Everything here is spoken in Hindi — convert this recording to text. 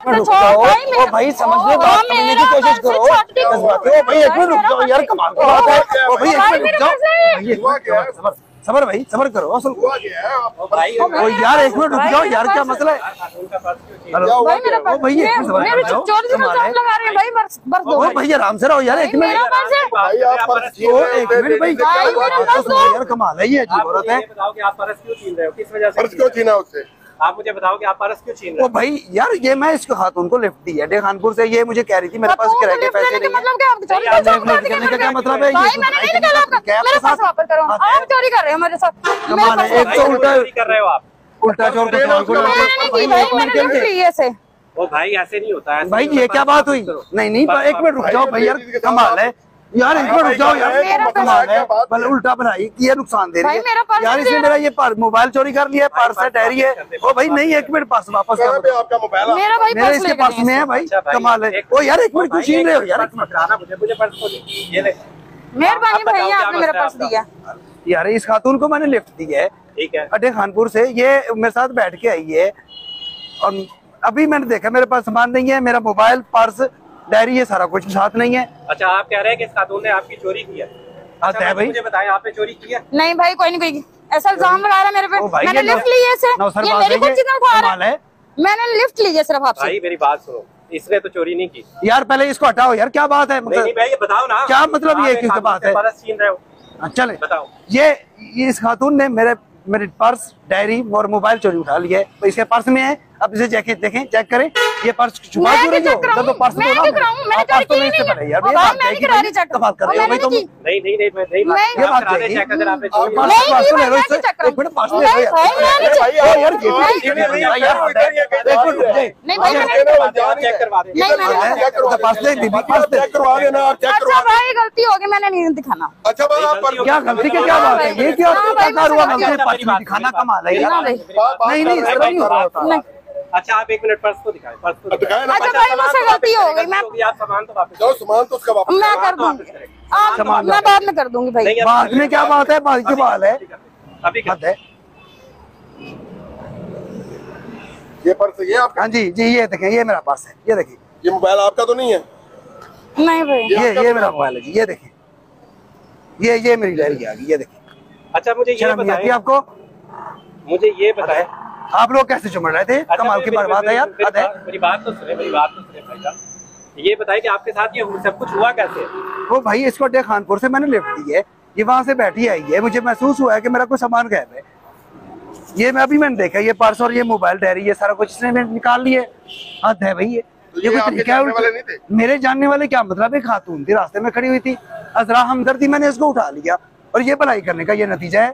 भाई समझ लो, बात समझने की कोशिश करो। भाई एक मिनट रुक जाओ यार, कमाल की बात है। भाई एक मिनट रुक जाओ, सबर भाई, सबर करो। असल यार एक मिनट रुक जाओ यार, क्या मसला है? भाई आराम से रहो यार, एक मिनट भाई, यार कमाल है, ये अजीब औरत है। आप पर्स क्यों छीन रहे हो, किस वजह से? पर्स क्यों छीना उससे? आप मुझे बताओ कि आप पर्स क्यों छीन रहे हो? भाई यार, ये मैं इसको खातून को लिफ्ट दी है डे खानपुर से, ये मुझे कह रही थी मेरे पास किराए के पैसे नहीं है। करने का क्या मतलब है? आप चोरी कर रहे हो मेरे साथ। एक तो उल्टा कर रहे हो आप, उल्टा चोर ओ भाई ऐसे नहीं होता है भाई। ये क्या बात हुई? नहीं एक मिनट रुक जाओ भाई यार, कमाल है यार, एक मिनट रुक जाओ यार, कमाल है। भले उल्टा बनाई कि ये नुकसान दे रही है यार, इसने मेरा ये मोबाइल चोरी कर लिया है, पर्स है, डायरी है। ओ भाई नहीं, एक मिनट पास वापस करो, आपका मोबाइल मेरा इसके पास में है भाई, कमाल है। ओ यार एक मिनट क्यों छीन रहे हो यार? मुझे पर्स को ये ले। मेहरबानी भैया, आपने मेरा पर्स दिया यार। इस खातून को मैंने लिफ्ट दी है, ठीक है, अड्डे खानपुर से, ये मेरे साथ बैठ के आई है और अभी मैंने देखा मेरे पास सामान नहीं है, मेरा मोबाइल, पर्स, डायरी, ये सारा कुछ साथ नहीं है। अच्छा, आप कह रहे हैं कि इस खातून ने आपकी चोरी की है? अच्छा है भाई, मुझे बताएं, आपने चोरी की है? नहीं भाई, कोई नहीं, ऐसा इल्जाम लगा रहा है मेरे पे। मैंने लिफ्ट ली है, ये मेरी कुछ चीजें उठा रहा है, मैंने लिफ्ट ली है सिर्फ आपसे। भाई मेरी बात सुनो, इसने तो चोरी नहीं की यार। पहले इसको हटाओ यार, क्या बात है? नहीं भाई बताओ ना, क्या मतलब ये किस बात है? पर्स छीन रहे हो, चले बताओ। ये इस खातून ने मेरे पर्स, डायरी और मोबाइल चोरी उठा लिया है, तो इसके पर्स में है। अब इसे देखें, चेक करें, ये पर्स छुपा क्यों रही हो? तो पर्स मैं नहीं कराऊं, मैंने चोरी की नहीं है। यार मैं नहीं करा रही चेक, कमाल कर रहे हो भाई तुम। नहीं ये बात चाहिए, अगर आपने चोरी पर्स ले लो इससे, एक मिनट पर्स ले लो यार। नहीं भाई, चेक करवा दे, पर्स ले दीदी, पर्स चेक करवा देना, चेक करवा अच्छा भाई गलती हो गई, मैंने नहीं दिखाना। अच्छा भाई, आप क्या गलती की क्या बात है? ये क्या हुआ? गलती दिखाना कमाल है यार। नहीं इस तरह नहीं हो रहा होता। अच्छा आप एक मिनट पर्स को दिखाएं, पर्स को दिखाएं। अच्छा भाई, मुझसे गलती हो गई, मैं आप सामान तो वापस जाओ, सामान तो उसका वापस मैं कर दूंगी, मैं बाद में कर दूंगी भाई। बाद में क्या बात है? बात की बात है, अभी बात है। ये पर्स ये आपका? हाँ जी जी, ये देखें, ये मेरा पर्स है, ये देखिए। ये मोबाइल आपका तो नहीं है? नहीं भाई, ये मेरा मोबाइल है जी, ये देखिए, ये मेरी डायरी आ गई, ये देखिए। अच्छा मुझे ये बताइए, आपको मुझे ये बताएं, आप लोग कैसे चुमड़ रहे थे? कमाल की बात है यार। मेरी बात तो सुने भाई साहब, ये बताइए कि आपके साथ ये सब कुछ हुआ कैसे? वो भाई इसको डे खानपुर से मैंने लिफ्ट दी है, ये वहां से बैठी आई है, मुझे महसूस हुआ है कि मेरा कोई सामान गायब है। ये मैंने देखा, ये पर्स और ये मोबाइल, डायरी, ये सारा कुछ इसने निकाल लिए। हद है भाई, ये कोई तरीका है? मेरे जानने वाले क्या मतलब? एक खातून थी, रास्ते में खड़ी हुई थी, अजरा हमदर्दी, मैंने इसको उठा लिया और ये भलाई करने का ये नतीजा है।